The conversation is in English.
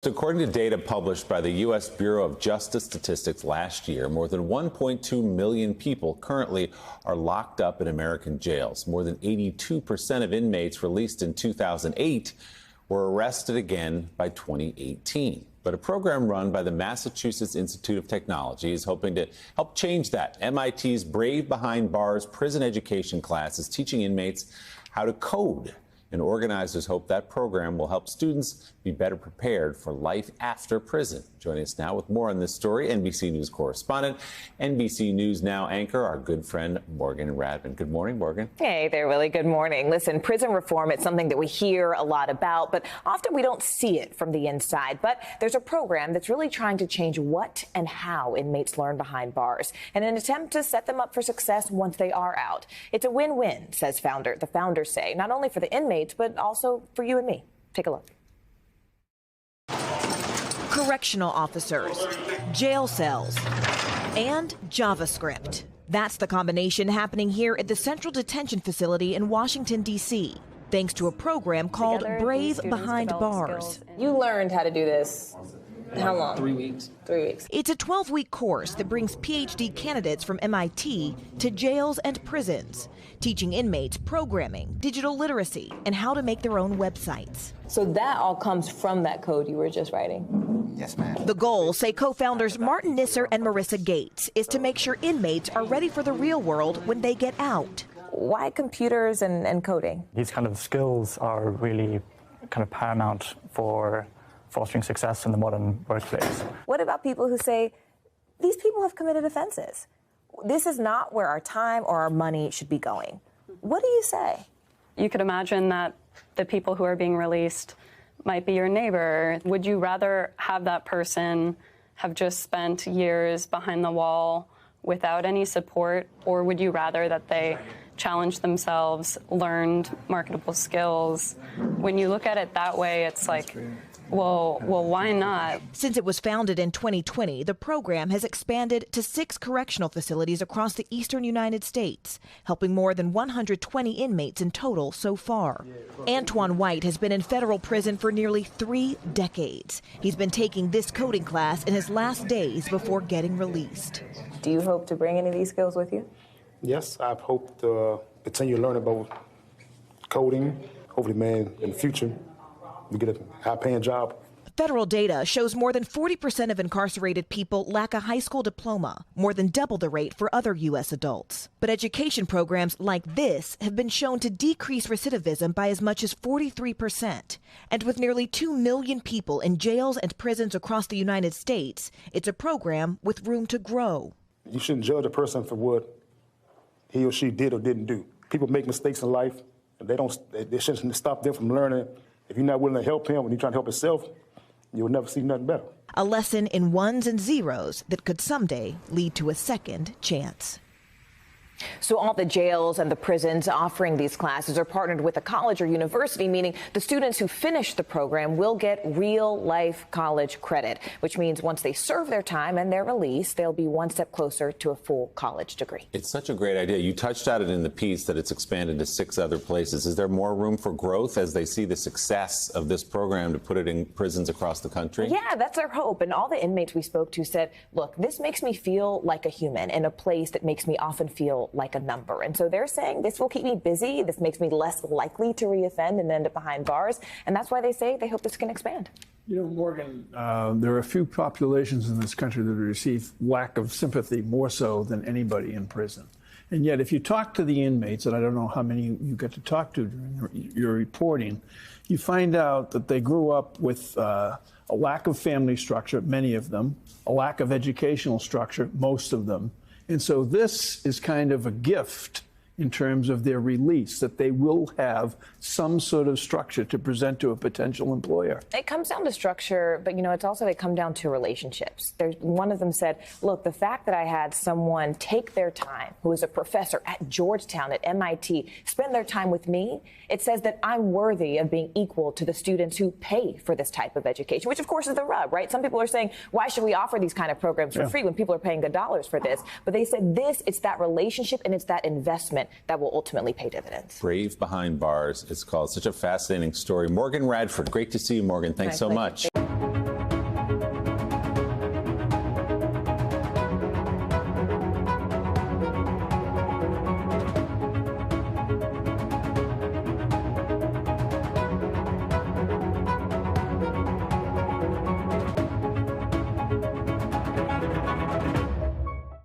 According to data published by the U.S. Bureau of Justice Statistics last year, more than 1.2 million people currently are locked up in American jails. More than 82% of inmates released in 2008 were arrested again by 2018. But a program run by the Massachusetts Institute of Technology is hoping to help change that. MIT's Brave Behind Bars prison education class is teaching inmates how to code. And organizers hope that program will help students be better prepared for life after prison. Joining us now with more on this story, NBC News correspondent, NBC News Now anchor, our good friend Morgan Radman. Good morning, Morgan. Hey there, Willie. Good morning. Listen, prison reform, it's something that we hear a lot about, but often we don't see it from the inside. But there's a program that's really trying to change what and how inmates learn behind bars in an attempt to set them up for success once they are out. It's a win-win, says the founders say, not only for the inmates, but also for you and me. Take a look. Correctional officers, jail cells, and JavaScript. That's the combination happening here at the Central Detention Facility in Washington, D.C., thanks to a program called Brave Behind Bars. You learned how to do this. How long? 3 weeks. 3 weeks. It's a 12-week course that brings PhD candidates from MIT to jails and prisons, teaching inmates programming, digital literacy, and how to make their own websites. So that all comes from that code you were just writing? Yes, ma'am. The goal, say co-founders Martin Nisser and Marissa Gates, is to make sure inmates are ready for the real world when they get out. Why computers and coding? These kind of skills are really kind of paramount for fostering success in the modern workplace. What about people who say, these people have committed offenses? This is not where our time or our money should be going. What do you say? You could imagine that the people who are being released might be your neighbor. Would you rather have that person have just spent years behind the wall without any support, or would you rather that they challenged themselves, learned marketable skills? When you look at it that way, it's like, well, why not? Since it was founded in 2020, the program has expanded to 6 correctional facilities across the eastern United States, helping more than 120 inmates in total so far. Antoine White has been in federal prison for nearly 3 decades. He's been taking this coding class in his last days before getting released. Do you hope to bring any of these skills with you? Yes, I hope to continue to learn about coding. Hopefully, man, in the future, we get a high-paying job. Federal data shows more than 40% of incarcerated people lack a high school diploma, more than double the rate for other U.S. adults. But education programs like this have been shown to decrease recidivism by as much as 43%. And with nearly 2 million people in jails and prisons across the United States, it's a program with room to grow. You shouldn't judge a person for what he or she did or didn't do. People make mistakes in life, and they shouldn't stop them from learning. If you're not willing to help him when you're trying to help yourself, you'll never see nothing better. A lesson in ones and zeros that could someday lead to a second chance. So all the jails and the prisons offering these classes are partnered with a college or university, meaning the students who finish the program will get real-life college credit, which means once they serve their time and they're released, they'll be one step closer to a full college degree. It's such a great idea. You touched on it in the piece that it's expanded to 6 other places. Is there more room for growth as they see the success of this program to put it in prisons across the country? Yeah, that's our hope. And all the inmates we spoke to said, look, this makes me feel like a human in a place that makes me often feel like a number. And so they're saying this will keep me busy. This makes me less likely to reoffend and end up behind bars. And that's why they say they hope this can expand. You know, Morgan, there are a few populations in this country that receive lack of sympathy more so than anybody in prison. And yet, if you talk to the inmates, and I don't know how many you get to talk to during your reporting, you find out that they grew up with a lack of family structure, many of them, a lack of educational structure, most of them. And so this is kind of a gift in terms of their release, that they will have some sort of structure to present to a potential employer. It comes down to structure, but, you know, they come down to relationships. One of them said, look, the fact that I had someone take their time, who is a professor at Georgetown, at MIT, spend their time with me, it says that I'm worthy of being equal to the students who pay for this type of education, which, of course, is the rub, right? Some people are saying, why should we offer these kind of programs for free when people are paying good dollars for this? But they said it's that relationship and it's that investment that will ultimately pay dividends. Brave Behind Bars, it's called. Such a fascinating story. Morgan Radford, great to see you, Morgan. Thanks so much.